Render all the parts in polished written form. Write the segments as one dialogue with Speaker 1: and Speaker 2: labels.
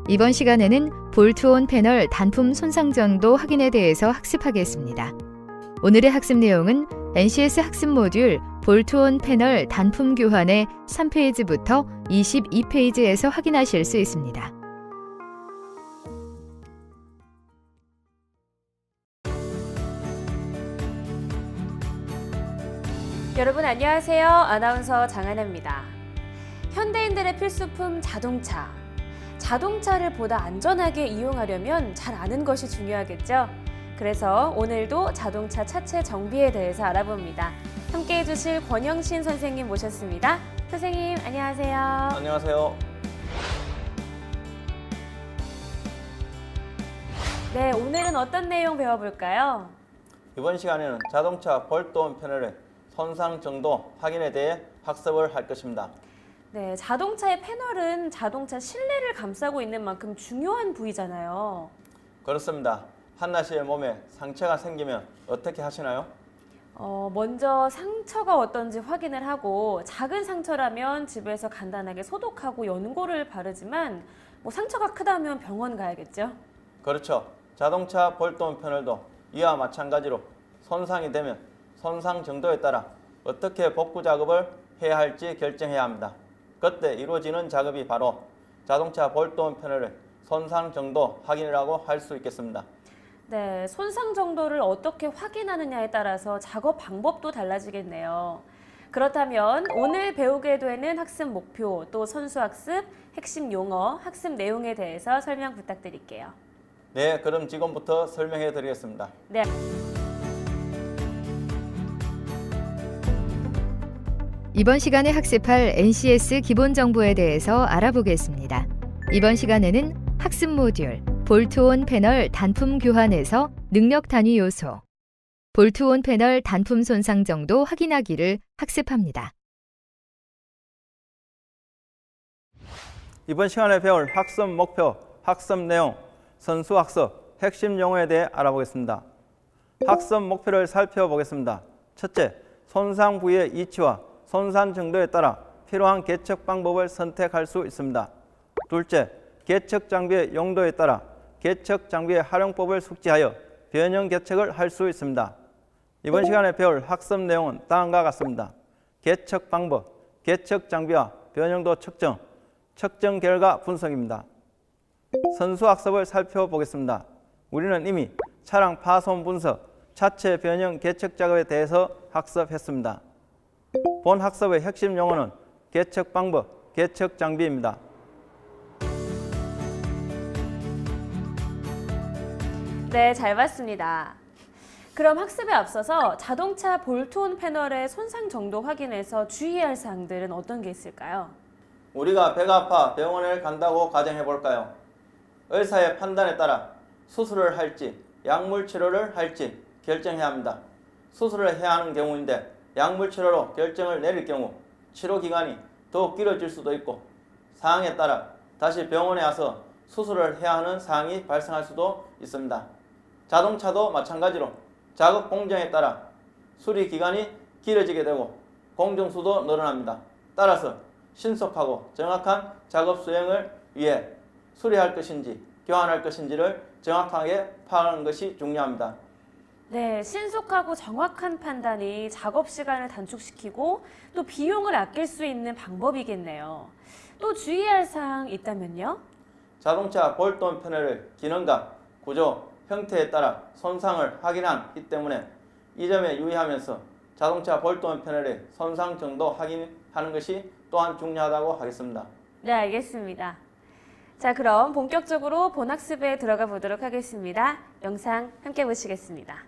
Speaker 1: 이번 시간에는 볼트온 패널 단품 손상 정도 확인에 대해서 학습하겠습니다. 오늘의 학습 내용은 NCS 학습 모듈 볼트온 패널 단품 교환의 3페이지부터 22페이지에서 확인하실 수 있습니다.
Speaker 2: 여러분 안녕하세요. 아나운서 장하나입니다. 현대인들의 필수품 자동차. 자동차를 보다 안전하게 이용하려면 잘 아는 것이 중요하겠죠? 그래서 오늘도 자동차 차체 정비에 대해서 알아봅니다. 함께 해주실 권영신 선생님 모셨습니다. 선생님 안녕하세요.
Speaker 3: 안녕하세요.
Speaker 2: 네, 오늘은 어떤 내용 배워볼까요?
Speaker 3: 이번 시간에는 자동차 볼트온 패널의 손상 정도 확인에 대해 학습을 할 것입니다.
Speaker 2: 네, 자동차의 패널은 자동차 실내를 감싸고 있는 만큼 중요한 부위잖아요.
Speaker 3: 그렇습니다. 한나 씨의 몸에 상처가 생기면 어떻게 하시나요?
Speaker 2: 먼저 상처가 어떤지 확인을 하고 작은 상처라면 집에서 간단하게 소독하고 연고를 바르지만 상처가 크다면 병원 가야겠죠?
Speaker 3: 그렇죠. 자동차 볼트온 패널도 이와 마찬가지로 손상이 되면 손상 정도에 따라 어떻게 복구 작업을 해야 할지 결정해야 합니다. 그때 이루어지는 작업이 바로 자동차 볼트온 패널의 손상 정도 확인이라고 할 수 있겠습니다.
Speaker 2: 네, 손상 정도를 어떻게 확인하느냐에 따라서 작업 방법도 달라지겠네요. 그렇다면 오늘 배우게 되는 학습 목표, 또 선수학습, 핵심 용어, 학습 내용에 대해서 설명 부탁드릴게요.
Speaker 3: 네, 그럼 지금부터 설명해 드리겠습니다.
Speaker 2: 네.
Speaker 1: 이번 시간에 학습할 NCS 기본 정보에 대해서 알아보겠습니다. 이번 시간에는 학습 모듈 볼트온 패널 단품 교환에서 능력 단위 요소, 볼트온 패널 단품 손상 정도 확인하기를 학습합니다.
Speaker 3: 이번 시간에 배울 학습 목표, 학습 내용, 선수학습, 핵심 용어에 대해 알아보겠습니다. 학습 목표를 살펴보겠습니다. 첫째, 손상 부위의 위치와 손상 정도에 따라 필요한 개척 방법을 선택할 수 있습니다. 둘째, 개척 장비의 용도에 따라 개척 장비의 활용법을 숙지하여 변형 개척을 할 수 있습니다. 이번 시간에 배울 학습 내용은 다음과 같습니다. 개척 방법, 개척 장비와 변형도 측정, 측정 결과 분석입니다. 선수학습을 살펴보겠습니다. 우리는 이미 차량 파손 분석, 차체 변형 개척 작업에 대해서 학습했습니다. 본 학습의 핵심 용어는 개척 방법, 개척 장비입니다.
Speaker 2: 네, 잘 봤습니다. 그럼 학습에 앞서서 자동차 볼트온 패널의 손상 정도 확인해서 주의해야 할 사항들은 어떤 게 있을까요?
Speaker 3: 우리가 배가 아파 병원에 간다고 가정해 볼까요? 의사의 판단에 따라 수술을 할지 약물 치료를 할지 결정해야 합니다. 수술을 해야 하는 경우인데 약물 치료로 결정을 내릴 경우 치료 기간이 더 길어질 수도 있고 상황에 따라 다시 병원에 와서 수술을 해야 하는 상황이 발생할 수도 있습니다. 자동차도 마찬가지로 작업 공정에 따라 수리 기간이 길어지게 되고 공정수도 늘어납니다. 따라서 신속하고 정확한 작업 수행을 위해 수리할 것인지 교환할 것인지를 정확하게 파악하는 것이 중요합니다.
Speaker 2: 네, 신속하고 정확한 판단이 작업 시간을 단축시키고 또 비용을 아낄 수 있는 방법이겠네요. 또 주의할 사항 있다면요?
Speaker 3: 자동차 볼트온 패널의 기능과 구조, 형태에 따라 손상을 확인하기 때문에 이 점에 유의하면서 자동차 볼트온 패널의 손상 정도 확인하는 것이 또한 중요하다고 하겠습니다.
Speaker 2: 네, 알겠습니다. 자, 그럼 본격적으로 본 학습에 들어가 보도록 하겠습니다. 영상 함께 보시겠습니다.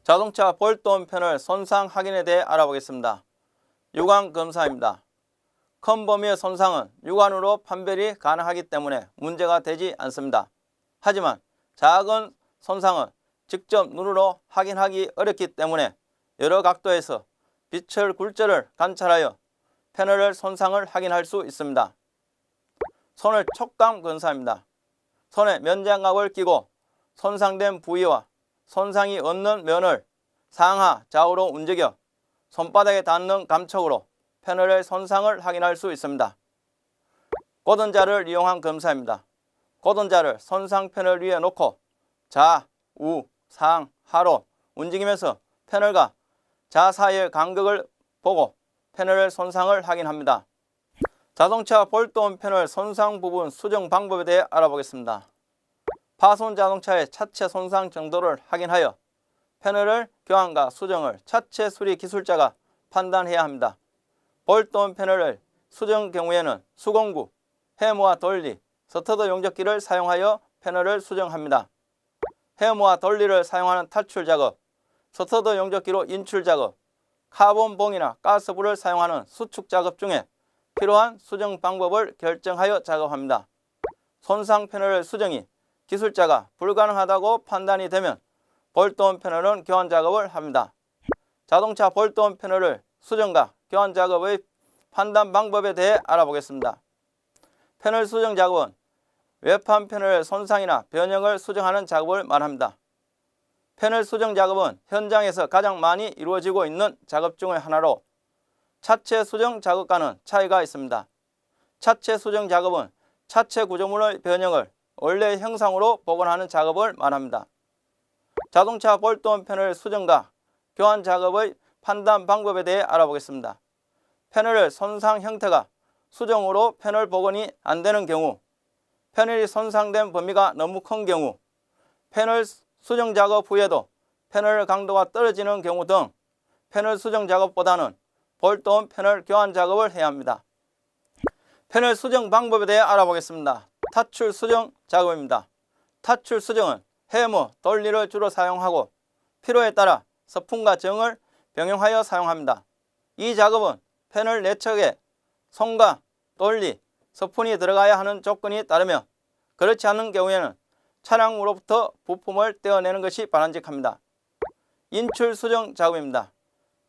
Speaker 3: 자동차 볼트온 패널 손상 확인에 대해 알아보겠습니다. 육안 검사입니다. 큰 범위의 손상은 육안으로 판별이 가능하기 때문에 문제가 되지 않습니다. 하지만 작은 손상은 직접 눈으로 확인하기 어렵기 때문에 여러 각도에서 빛의 굴절을 관찰하여 패널의 손상을 확인할 수 있습니다. 손을 촉감 검사입니다. 손에 면장갑을 끼고 손상된 부위와 손상이 없는 면을 상하 좌우로 움직여 손바닥에 닿는 감촉으로 패널의 손상을 확인할 수 있습니다. 고등자를 이용한 검사입니다. 고등자를 손상 패널 위에 놓고 좌, 우, 상, 하로 움직이면서 패널과 좌 사이의 간격을 보고 패널의 손상을 확인합니다. 자동차 볼트온 패널 손상 부분 수정 방법에 대해 알아보겠습니다. 파손 자동차의 차체 손상 정도를 확인하여 패널을 교환과 수정을 차체 수리 기술자가 판단해야 합니다. 볼트온 패널을 수정 경우에는 수공구, 해머와 돌리, 스터드 용접기를 사용하여 패널을 수정합니다. 해머와 돌리를 사용하는 탈출 작업, 스터드 용접기로 인출 작업, 카본 봉이나 가스불을 사용하는 수축 작업 중에 필요한 수정 방법을 결정하여 작업합니다. 손상 패널 수정이 기술자가 불가능하다고 판단이 되면 볼트온 패널은 교환 작업을 합니다. 자동차 볼트온 패널을 수정과 교환 작업의 판단 방법에 대해 알아보겠습니다. 패널 수정 작업은 외판 패널의 손상이나 변형을 수정하는 작업을 말합니다. 패널 수정 작업은 현장에서 가장 많이 이루어지고 있는 작업 중의 하나로 차체 수정 작업과는 차이가 있습니다. 차체 수정 작업은 차체 구조물의 변형을 원래의 형상으로 복원하는 작업을 말합니다. 자동차 볼트온 패널 수정과 교환 작업의 판단 방법에 대해 알아보겠습니다. 패널의 손상 형태가 수정으로 패널 복원이 안 되는 경우, 패널이 손상된 범위가 너무 큰 경우, 패널 수정 작업 후에도 패널 강도가 떨어지는 경우 등 패널 수정 작업보다는 볼트온 패널 교환 작업을 해야 합니다. 패널 수정 방법에 대해 알아보겠습니다. 탈출 수정 작업입니다. 탈출 수정은 해머, 돌리를 주로 사용하고 필요에 따라 서풍과 정을 병용하여 사용합니다. 이 작업은 패널 내측에 손과 돌리, 서푼이 들어가야 하는 조건이 따르며 그렇지 않은 경우에는 차량으로부터 부품을 떼어내는 것이 바람직합니다. 인출 수정 작업입니다.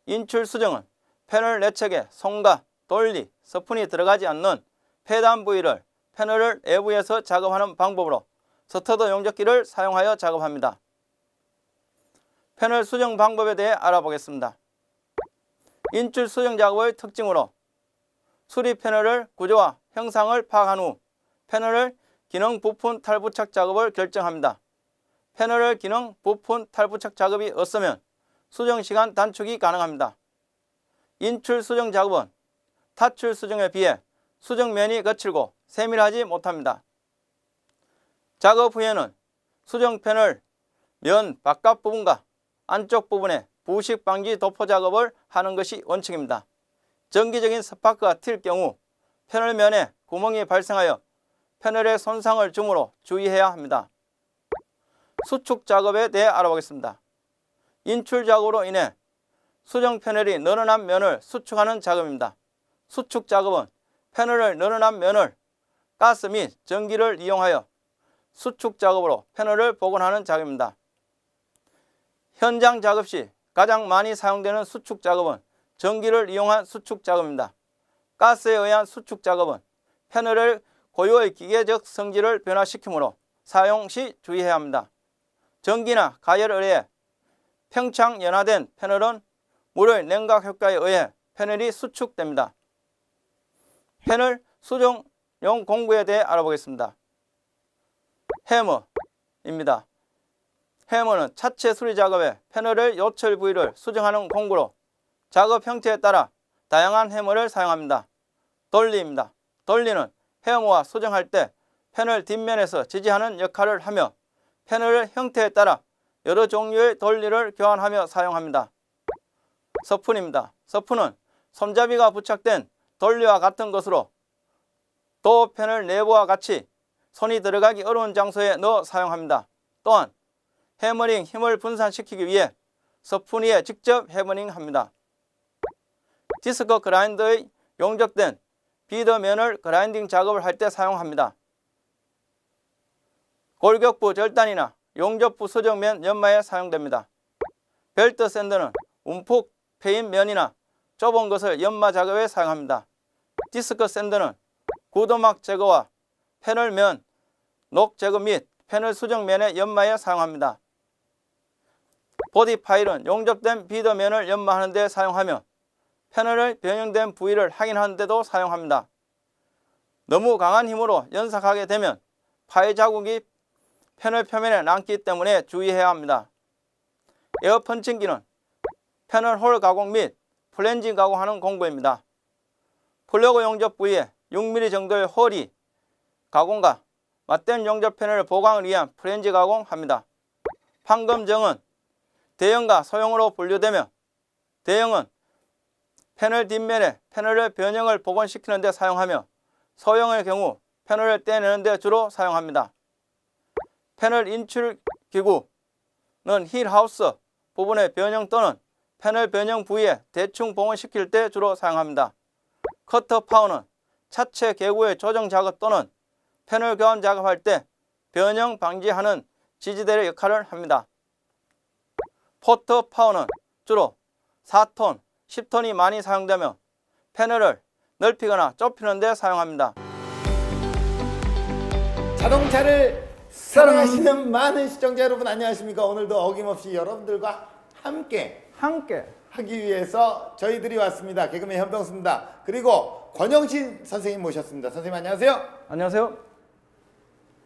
Speaker 3: 인출 수정은 패널 내측에 손과 돌리, 서푼이 들어가지 않는 폐단 부위를 패널을 외부에서 작업하는 방법으로 스터드 용접기를 사용하여 작업합니다. 패널 수정 방법에 대해 알아보겠습니다. 인출 수정 작업의 특징으로 수리 패널의 구조와 형상을 파악한 후 패널의 기능 부품 탈부착 작업을 결정합니다. 패널의 기능 부품 탈부착 작업이 없으면 수정 시간 단축이 가능합니다. 인출 수정 작업은 탈출 수정에 비해 수정면이 거칠고 세밀하지 못합니다. 작업 후에는 수정 패널 면 바깥 부분과 안쪽 부분에 부식 방지 도포 작업을 하는 것이 원칙입니다. 정기적인 스파크가 튈 경우 패널 면에 구멍이 발생하여 패널에 손상을 주므로 주의해야 합니다. 수축 작업에 대해 알아보겠습니다. 인출 작업으로 인해 수정 패널이 늘어난 면을 수축하는 작업입니다. 수축 작업은 패널의 늘어난 면을 가스 및 전기를 이용하여 수축 작업으로 패널을 복원하는 작업입니다. 현장 작업 시 가장 많이 사용되는 수축 작업은 전기를 이용한 수축 작업입니다. 가스에 의한 수축 작업은 패널의 고유의 기계적 성질을 변화시키므로 사용 시 주의해야 합니다. 전기나 가열에 의해 평창 연화된 패널은 물의 냉각 효과에 의해 패널이 수축됩니다. 패널 수정용 공구에 대해 알아보겠습니다. 해머입니다. 해머는 차체 수리 작업에 패널의 요철 부위를 수정하는 공구로 작업 형태에 따라 다양한 해머를 사용합니다. 돌리입니다. 돌리는 해머와 수정할 때 패널 뒷면에서 지지하는 역할을 하며 패널의 형태에 따라 여러 종류의 돌리를 교환하며 사용합니다. 서푼입니다. 서푼은 손잡이가 부착된 돌리와 같은 것으로 도어 패널 내부와 같이 손이 들어가기 어려운 장소에 넣어 사용합니다. 또한 해머링 힘을 분산시키기 위해 서푼 위에 직접 해머링합니다. 디스크 그라인더의 용접된 비더면을 그라인딩 작업을 할 때 사용합니다. 골격부 절단이나 용접부 수정면 연마에 사용됩니다. 벨트 샌드는 움푹 패인 면이나 좁은 것을 연마 작업에 사용합니다. 디스크 샌드는 구도막 제거와 패널면 녹 제거 및 패널 수정면의 연마에 사용합니다. 보디 파일은 용접된 비더면을 연마하는 데 사용하며 패널의 변형된 부위를 확인하는 데도 사용합니다. 너무 강한 힘으로 연삭하게 되면 파이 자국이 패널 표면에 남기 때문에 주의해야 합니다. 에어 펀칭기는 패널 홀 가공 및 플랜지 가공하는 공구입니다. 플러그 용접 부위에 6mm 정도의 홀이 가공과 맞대응 용접 패널 보강을 위한 플랜지 가공합니다. 판금정은 대형과 소형으로 분류되며 대형은 패널 뒷면에 패널의 변형을 복원시키는 데 사용하며 소형의 경우 패널을 떼내는 데 주로 사용합니다. 패널 인출기구는 힐하우스 부분의 변형 또는 패널 변형 부위에 대충 복원시킬 때 주로 사용합니다. 커터 파워는 차체 개구의 조정 작업 또는 패널 교환 작업할 때 변형 방지하는 지지대의 역할을 합니다. 포터 파워는 주로 4톤, 10톤이 많이 사용되며 패널을 넓히거나 좁히는 데 사용합니다.
Speaker 4: 자동차를 사랑하시는 많은 시청자 여러분 안녕하십니까? 오늘도 어김없이 여러분들과 함께 하기 위해서 저희들이 왔습니다. 개그맨 현병수입니다. 그리고 권영신 선생님 모셨습니다. 선생님 안녕하세요.
Speaker 3: 안녕하세요.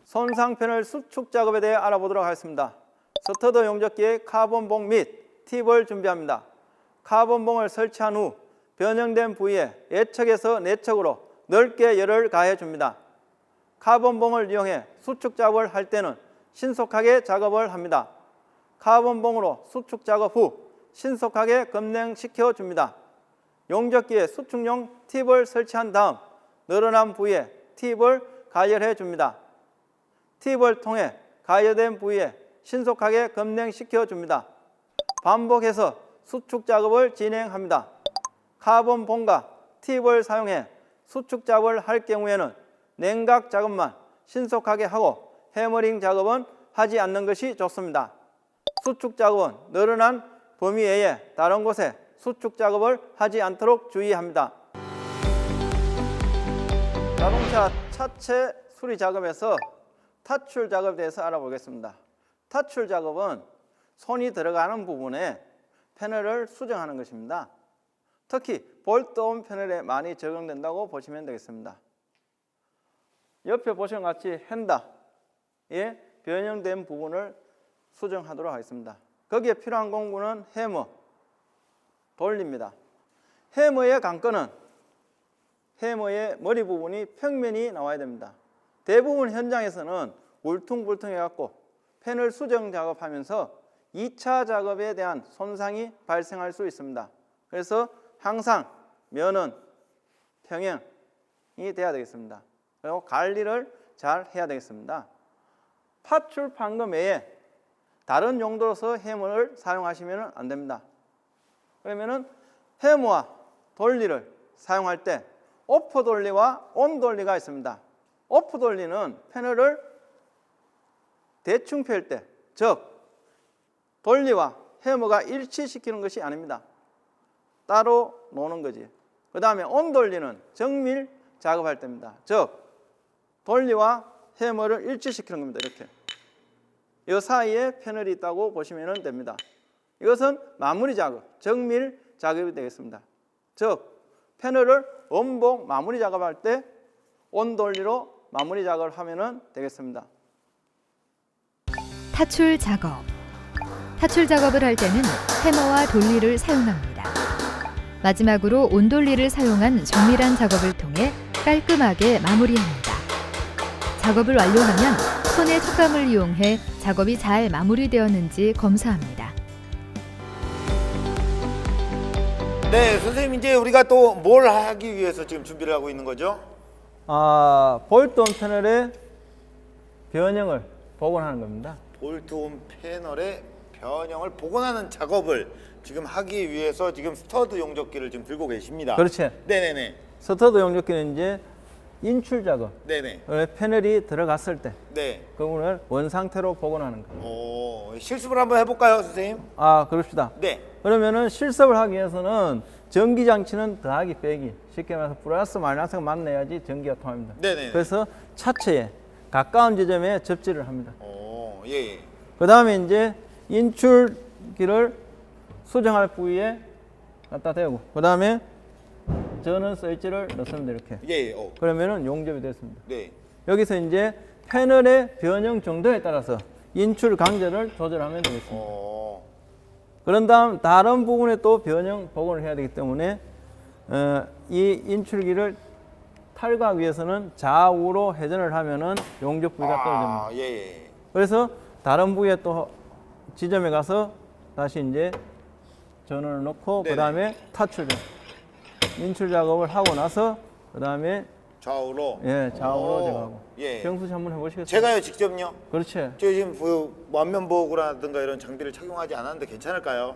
Speaker 3: 손상 패널 수축 작업에 대해 알아보도록 하겠습니다. 스터드 용접기에 카본봉 및 팁을 준비합니다. 카본봉을 설치한 후 변형된 부위에 예측에서 내측으로 넓게 열을 가해 줍니다. 카본봉을 이용해 수축 작업을 할 때는 신속하게 작업을 합니다. 카본봉으로 수축 작업 후 신속하게 급냉시켜 줍니다. 용접기에 수축용 팁을 설치한 다음 늘어난 부위에 팁을 가열해 줍니다. 팁을 통해 가열된 부위에 신속하게 급냉시켜 줍니다. 반복해서 수축 작업을 진행합니다. 카본봉과 팁을 사용해 수축 작업을 할 경우에는 냉각 작업만 신속하게 하고 해머링 작업은 하지 않는 것이 좋습니다. 수축 작업은 늘어난 범위 외에 다른 곳에 수축 작업을 하지 않도록 주의합니다. 자동차 차체 수리 작업에서 타출 작업에 대해서 알아보겠습니다. 타출 작업은 손이 들어가는 부분에 패널을 수정하는 것입니다. 특히 볼트온 패널에 많이 적용된다고 보시면 되겠습니다. 옆에 보시는 것 같이 핸다의 변형된 부분을 수정하도록 하겠습니다. 거기에 필요한 공구는 해머, 돌립니다. 해머의 관건은 해머의 머리 부분이 평면이 나와야 됩니다. 대부분 현장에서는 울퉁불퉁해갖고 패널 수정 작업하면서 2차 작업에 대한 손상이 발생할 수 있습니다. 그래서 항상 면은 평행이 돼야 되겠습니다. 그리고 관리를 잘 해야 되겠습니다. 파출 판금 외에 다른 용도로서 해머를 사용하시면 안 됩니다. 그러면은 해머와 돌리를 사용할 때 오프 돌리와 온 돌리가 있습니다. 오프 돌리는 패널을 대충 펼 때, 즉 돌리와 해머가 일치시키는 것이 아닙니다. 따로 노는 거지. 그 다음에 온 돌리는 정밀 작업할 때입니다. 즉 돌리와 해머를 일치시키는 겁니다. 이렇게 이 사이에 패널이 있다고 보시면 됩니다. 이것은 마무리 작업, 정밀 작업이 되겠습니다. 즉 패널을 원복 마무리 작업할 때 온 돌리로 마무리 작업을 하면 되겠습니다.
Speaker 1: 타출 작업. 타출 작업을 할 때는 해머와 돌리를 사용합니다. 마지막으로 온돌리를 사용한 정밀한 작업을 통해 깔끔하게 마무리합니다. 작업을 완료하면 손의 촉감을 이용해 작업이 잘 마무리되었는지 검사합니다.
Speaker 4: 네, 선생님 이제 우리가 또 뭘 하기 위해서 지금 준비를 하고 있는 거죠?
Speaker 3: 볼트온 패널의 변형을 복원하는 겁니다.
Speaker 4: 볼트온 패널의 변형을 복원하는 작업을 지금 하기 위해서 지금 스터드 용접기를 지금 들고 계십니다.
Speaker 3: 그렇지.
Speaker 4: 네네네.
Speaker 3: 스터드 용접기는 이제 인출 작업,
Speaker 4: 네네.
Speaker 3: 패널이 들어갔을 때
Speaker 4: 네.
Speaker 3: 그 부분을 원상태로 복원하는 겁니다.
Speaker 4: 실습을 한번 해볼까요, 선생님?
Speaker 3: 그럽시다.
Speaker 4: 네.
Speaker 3: 그러면은 실습을 하기 위해서는 전기 장치는 더하기 빼기, 쉽게 말해서 플러스 마이너스가 만나야지 전기가 통합니다.
Speaker 4: 네네.
Speaker 3: 그래서 차체에 가까운 지점에 접지를 합니다.
Speaker 4: 예.
Speaker 3: 그 다음에 이제 인출기를 수정할 부위에 갖다 대고, 그 다음에 저는 스위치를 넣습니다. 이렇게.
Speaker 4: 예.
Speaker 3: 그러면은 용접이 됐습니다.
Speaker 4: 네.
Speaker 3: 여기서 이제 패널의 변형 정도에 따라서 인출 강제를 조절하면 되겠습니다. 그런 다음 다른 부분에 또 변형 복원을 해야 되기 때문에 이 인출기를 탈거하기 위해서는 좌우로 회전을 하면은 용접 부위가 떨어집니다.
Speaker 4: 예.
Speaker 3: 그래서 다른 부위에 또 지점에 가서 다시 이제 전원을 놓고
Speaker 4: 네네.
Speaker 3: 그 다음에 타출전 인출 작업을 하고 나서 그 다음에
Speaker 4: 좌우로.
Speaker 3: 좌우로 제거하고.
Speaker 4: 예.
Speaker 3: 병수 씨 한번 해보시겠어요?
Speaker 4: 제가요 직접요?
Speaker 3: 그렇지.
Speaker 4: 저 지금 완면 보호구라든가 이런 장비를 착용하지 않았는데 괜찮을까요?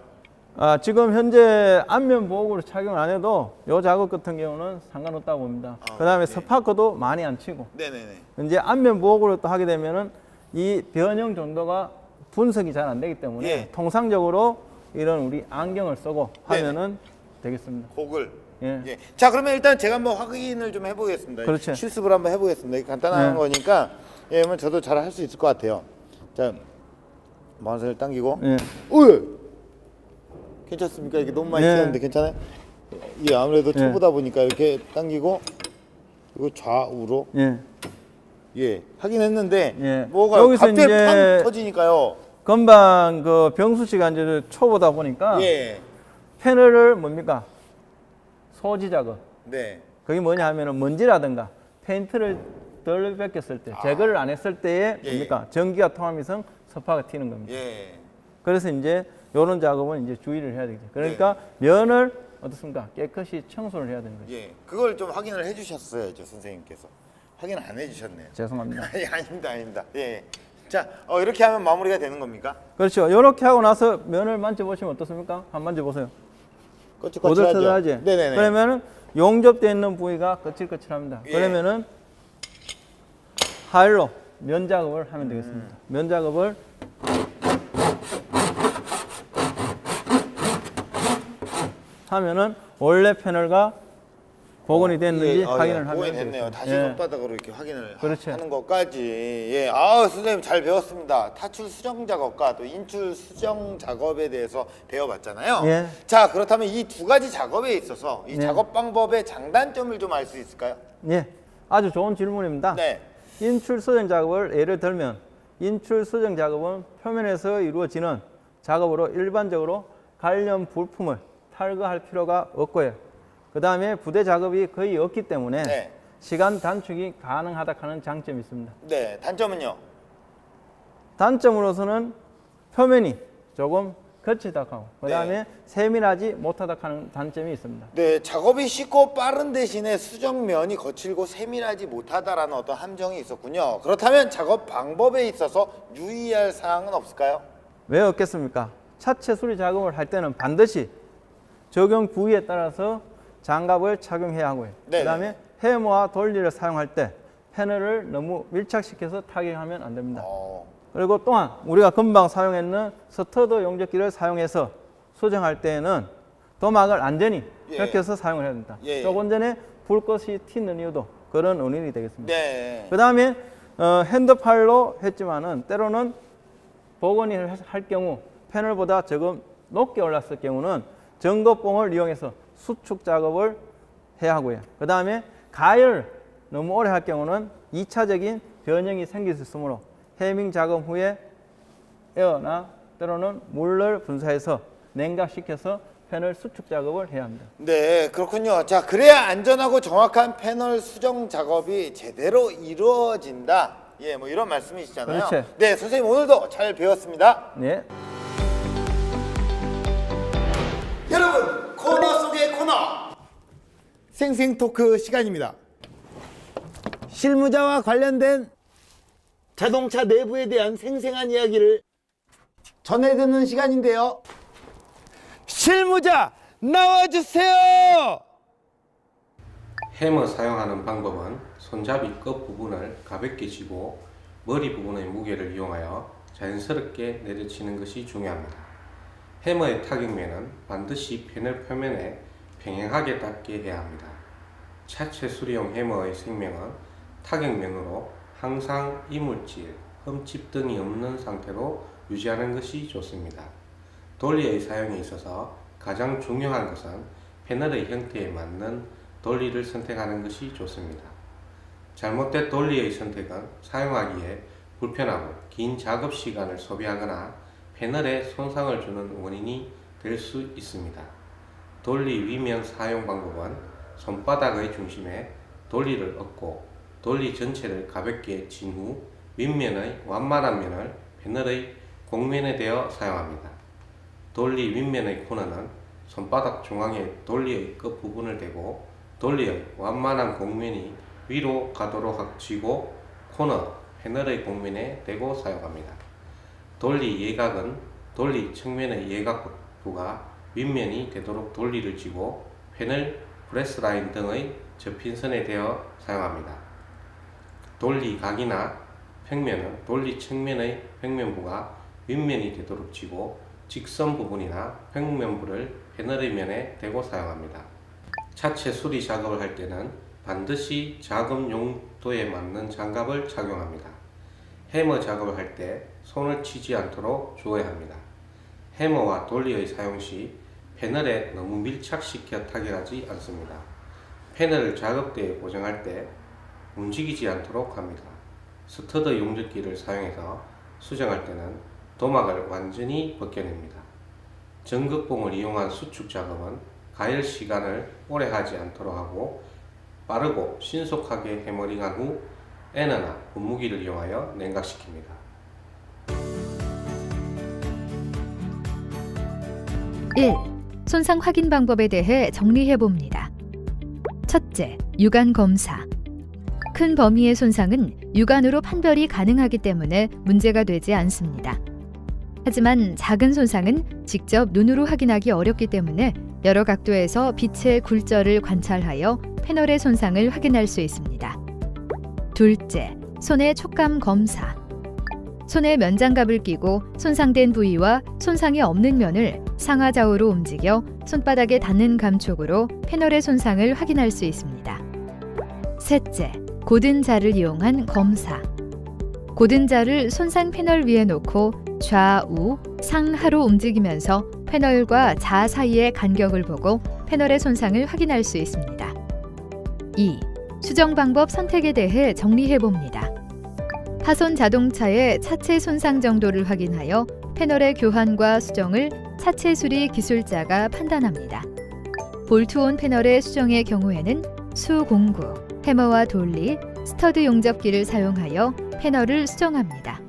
Speaker 3: 지금 현재 안면 보호구를 착용 안 해도 이 작업 같은 경우는 상관없다고 봅니다. 그 다음에
Speaker 4: 네.
Speaker 3: 스파크도 많이 안 치고
Speaker 4: 네네네.
Speaker 3: 이제 안면 보호구를 또 하게 되면은 이 변형 정도가 분석이 잘 안 되기 때문에
Speaker 4: 예.
Speaker 3: 통상적으로 이런 우리 안경을 쓰고
Speaker 4: 네네.
Speaker 3: 하면은 되겠습니다.
Speaker 4: 고글.
Speaker 3: 예.
Speaker 4: 예. 자, 그러면 일단 제가 한번 확인을 좀 해보겠습니다.
Speaker 3: 그렇죠.
Speaker 4: 실습을 한번 해보겠습니다. 이게 간단한
Speaker 3: 네.
Speaker 4: 거니까, 예, 그러면 저도 잘 할 수 있을 것 같아요. 자, 마우스를 당기고,
Speaker 3: 예.
Speaker 4: 괜찮습니까? 이게 너무 많이
Speaker 3: 예.
Speaker 4: 튀었는데 괜찮아요? 이게 아무래도
Speaker 3: 예.
Speaker 4: 초보다 보니까 이렇게 당기고, 그리고 좌우로,
Speaker 3: 예.
Speaker 4: 예, 하긴 했는데,
Speaker 3: 예.
Speaker 4: 뭐가
Speaker 3: 여기서
Speaker 4: 갑자기
Speaker 3: 이제
Speaker 4: 팡 터지니까요.
Speaker 3: 금방 그 병수 씨가 이제 초보다 보니까
Speaker 4: 예,
Speaker 3: 패널을 뭡니까? 소지 작업.
Speaker 4: 네.
Speaker 3: 그게 뭐냐 하면은 먼지라든가 페인트를 덜 벗겼을 때, 제거를 안 했을 때에
Speaker 4: 예,
Speaker 3: 뭡니까? 전기가 통하면서 스파가 튀는 겁니다.
Speaker 4: 예.
Speaker 3: 그래서 이제 이런 작업은 이제 주의를 해야 되겠죠. 그러니까
Speaker 4: 네.
Speaker 3: 면을 어떻습니까? 깨끗이 청소를 해야 되는 거죠.
Speaker 4: 예, 그걸 좀 확인을 해주셨어야죠, 선생님께서. 확인 안 해주셨네요.
Speaker 3: 죄송합니다.
Speaker 4: 아니, 아닙니다. 예. 자, 이렇게 하면 마무리가 되는 겁니까?
Speaker 3: 그렇죠. 이렇게 하고 나서 면을 만져보시면 어떻습니까? 한번 만져보세요.
Speaker 4: 거칠거칠하죠?
Speaker 3: 오돌토돌하지?
Speaker 4: 네네네.
Speaker 3: 그러면은 용접되어 있는 부위가 거칠거칠합니다.
Speaker 4: 예.
Speaker 3: 그러면은 하일로 면 작업을 하면 되겠습니다. 면 작업을 하면은 원래 패널과 복원이 됐는지 확인을 하면
Speaker 4: 복원이 됐네요.
Speaker 3: 되겠습니다.
Speaker 4: 다시
Speaker 3: 예.
Speaker 4: 손바닥으로 이렇게 확인을
Speaker 3: 그렇죠.
Speaker 4: 하는 것까지. 예, 아, 선생님 잘 배웠습니다. 타출 수정 작업과 또 인출 수정 작업에 대해서 배워봤잖아요.
Speaker 3: 예.
Speaker 4: 자, 그렇다면 이 두 가지 작업에 있어서 이
Speaker 3: 예.
Speaker 4: 작업 방법의 장단점을 좀 알 수 있을까요?
Speaker 3: 예, 아주 좋은 질문입니다.
Speaker 4: 네.
Speaker 3: 인출 수정 작업을 예를 들면 인출 수정 작업은 표면에서 이루어지는 작업으로 일반적으로 관련 부품을 탈거할 필요가 없고요. 그 다음에 부대 작업이 거의 없기 때문에
Speaker 4: 네.
Speaker 3: 시간 단축이 가능하다 하는 장점이 있습니다.
Speaker 4: 네, 단점은요?
Speaker 3: 단점으로서는 표면이 조금 거치다 하고 그 다음에
Speaker 4: 네.
Speaker 3: 세밀하지 못하다 하는 단점이 있습니다.
Speaker 4: 네, 작업이 쉽고 빠른 대신에 수정면이 거칠고 세밀하지 못하다라는 어떤 함정이 있었군요. 그렇다면 작업 방법에 있어서 유의할 사항은 없을까요?
Speaker 3: 왜 없겠습니까? 차체 수리 작업을 할 때는 반드시 적용 부위에 따라서 장갑을 착용해야 하고요.
Speaker 4: 네네.
Speaker 3: 그다음에 해머와 돌리를 사용할 때 패널을 너무 밀착시켜서 타격하면 안 됩니다. 그리고 또한 우리가 금방 사용했는 스터드 용접기를 사용해서 수정할 때에는 도막을 안전히
Speaker 4: 예.
Speaker 3: 벗겨서 사용을 해야 됩니다.
Speaker 4: 예.
Speaker 3: 조금 전에 불꽃이 튀는 이유도 그런 원인이 되겠습니다.
Speaker 4: 네.
Speaker 3: 그 다음에 핸드팔로 했지만은 때로는 복원이 할 경우 패널보다 조금 높게 올랐을 경우는 전거봉을 이용해서 수축 작업을 해야 하고요. 그 다음에 가열 너무 오래 할 경우는 2차적인 변형이 생길 수 있으므로 해밍 작업 후에 에어나 때로는 물을 분사해서 냉각시켜서 패널 수축 작업을 해야 합니다.
Speaker 4: 네, 그렇군요. 자, 그래야 안전하고 정확한 패널 수정 작업이 제대로 이루어진다. 예, 뭐 이런 말씀이시잖아요.
Speaker 3: 그렇죠.
Speaker 4: 네, 선생님 오늘도 잘 배웠습니다.
Speaker 3: 네.
Speaker 4: 여러분, 코너 속의 코너. 생생 토크 시간입니다. 실무자와 관련된 자동차 내부에 대한 생생한 이야기를 전해드리는 시간인데요. 실무자 나와주세요.
Speaker 5: 해머 사용하는 방법은 손잡이 끝 부분을 가볍게 쥐고 머리 부분의 무게를 이용하여 자연스럽게 내려치는 것이 중요합니다. 해머의 타격면은 반드시 패널 표면에 평행하게 닿게 해야 합니다. 차체 수리용 해머의 생명은 타격면으로 항상 이물질, 흠집 등이 없는 상태로 유지하는 것이 좋습니다. 돌리의 사용에 있어서 가장 중요한 것은 패널의 형태에 맞는 돌리를 선택하는 것이 좋습니다. 잘못된 돌리의 선택은 사용하기에 불편하고 긴 작업 시간을 소비하거나 패널에 손상을 주는 원인이 될 수 있습니다. 돌리 윗면 사용 방법은 손바닥의 중심에 돌리를 얹고 돌리 전체를 가볍게 친 후 윗면의 완만한 면을 패널의 곡면에 대어 사용합니다. 돌리 윗면의 코너는 손바닥 중앙에 돌리의 끝부분을 대고 돌리의 완만한 곡면이 위로 가도록 쥐고 코너 패널의 곡면에 대고 사용합니다. 돌리 예각은 돌리 측면의 예각부가 윗면이 되도록 돌리를 쥐고 패널, 브레스라인 등의 접힌 선에 대어 사용합니다. 돌리 각이나 평면은 돌리 측면의 평면부가 윗면이 되도록 쥐고 직선 부분이나 평면부를 패널의 면에 대고 사용합니다. 차체 수리 작업을 할 때는 반드시 작업 용도에 맞는 장갑을 착용합니다. 해머 작업을 할 때 손을 치지 않도록 주어야 합니다. 해머와 돌리의 사용 시 패널에 너무 밀착시켜 타격하지 않습니다. 패널을 작업대에 고정할 때 움직이지 않도록 합니다. 스터드 용접기를 사용해서 수정할 때는 도막을 완전히 벗겨냅니다. 전극봉을 이용한 수축 작업은 가열 시간을 오래 하지 않도록 하고 빠르고 신속하게 해머링한 후 에너나 분무기를 이용하여 냉각시킵니다.
Speaker 1: 1. 손상 확인 방법에 대해 정리해 봅니다. 첫째, 육안 검사. 큰 범위의 손상은 육안으로 판별이 가능하기 때문에 문제가 되지 않습니다. 하지만 작은 손상은 직접 눈으로 확인하기 어렵기 때문에 여러 각도에서 빛의 굴절을 관찰하여 패널의 손상을 확인할 수 있습니다. 둘째, 손의 촉감 검사. 손에 면장갑을 끼고 손상된 부위와 손상이 없는 면을 상하좌우로 움직여 손바닥에 닿는 감촉으로 패널의 손상을 확인할 수 있습니다. 셋째, 고든 자를 이용한 검사. 고든 자를 손상 패널 위에 놓고 좌우, 상하로 움직이면서 패널과 자 사이의 간격을 보고 패널의 손상을 확인할 수 있습니다. 2. 수정 방법 선택에 대해 정리해 봅니다. 파손 자동차의 차체 손상 정도를 확인하여 패널의 교환과 수정을 차체 수리 기술자가 판단합니다. 볼트온 패널의 수정의 경우에는 수공구, 해머와 돌리, 스터드 용접기를 사용하여 패널을 수정합니다.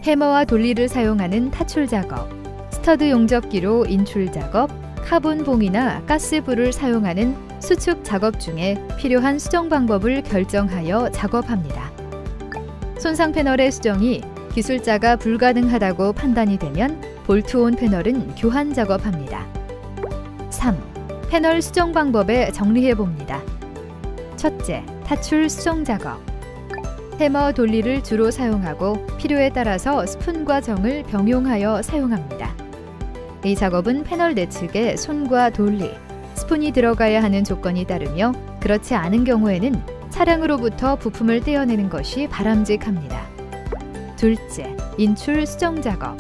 Speaker 1: 해머와 돌리를 사용하는 타출 작업, 스터드 용접기로 인출 작업, 카본 봉이나 가스불을 사용하는 수축 작업 중에 필요한 수정 방법을 결정하여 작업합니다. 손상 패널의 수정이 기술자가 불가능하다고 판단이 되면 볼트온 패널은 교환 작업합니다. 3. 패널 수정 방법에 정리해 봅니다. 첫째, 타출 수정 작업. 해머 돌리를 주로 사용하고 필요에 따라서 스푼과 정을 병용하여 사용합니다. 이 작업은 패널 내측에 손과 돌리, 스푼이 들어가야 하는 조건이 따르며 그렇지 않은 경우에는 차량으로부터 부품을 떼어내는 것이 바람직합니다. 둘째, 인출 수정 작업.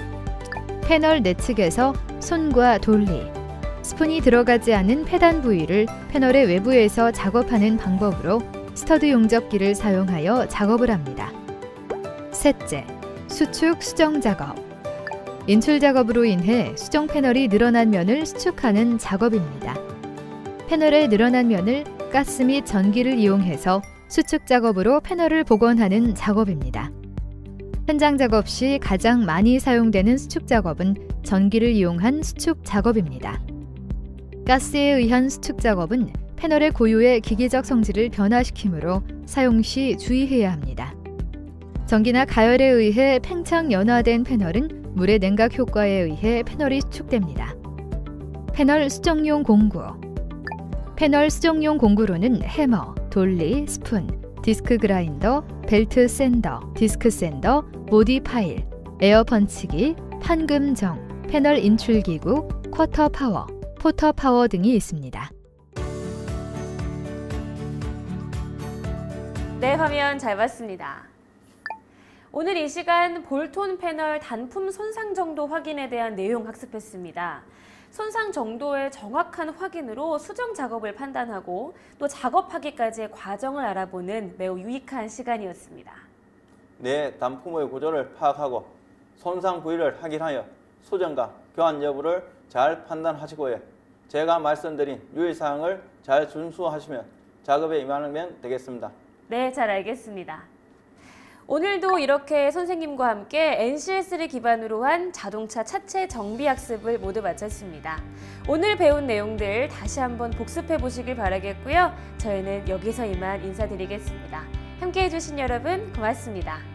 Speaker 1: 패널 내측에서 손과 돌리, 스푼이 들어가지 않은 패단 부위를 패널의 외부에서 작업하는 방법으로 스터드 용접기를 사용하여 작업을 합니다. 셋째, 수축 수정 작업. 인출 작업으로 인해 수정 패널이 늘어난 면을 수축하는 작업입니다. 패널의 늘어난 면을 가스 및 전기를 이용해서 수축 작업으로 패널을 복원하는 작업입니다. 현장 작업 시 가장 많이 사용되는 수축 작업은 전기를 이용한 수축 작업입니다. 가스에 의한 수축 작업은 패널의 고유의 기계적 성질을 변화시키므로 사용 시 주의해야 합니다. 전기나 가열에 의해 팽창 연화된 패널은 물의 냉각 효과에 의해 패널이 수축됩니다. 패널 수정용 공구. 패널 수정용 공구로는 해머, 돌리, 스푼, 디스크 그라인더, 벨트 샌더, 디스크 샌더, 모디 파일, 에어 펀치기, 판금정, 패널 인출기구, 쿼터 파워, 포터 파워 등이 있습니다.
Speaker 2: 네, 화면 잘 봤습니다. 오늘 이 시간 볼트온 패널 단품 손상 정도 확인에 대한 내용 학습했습니다. 손상 정도의 정확한 확인으로 수정 작업을 판단하고 또 작업하기까지의 과정을 알아보는 매우 유익한 시간이었습니다.
Speaker 3: 내 단품의 구조를 파악하고 손상 부위를 확인하여 수정과 교환 여부를 잘 판단하시고요. 제가 말씀드린 유의사항을 잘 준수하시면 작업에 임하면 되겠습니다.
Speaker 2: 네, 잘 알겠습니다. 오늘도 이렇게 선생님과 함께 NCS를 기반으로 한 자동차 차체 정비 학습을 모두 마쳤습니다. 오늘 배운 내용들 다시 한번 복습해 보시길 바라겠고요. 저희는 여기서 이만 인사드리겠습니다. 함께 해주신 여러분 고맙습니다.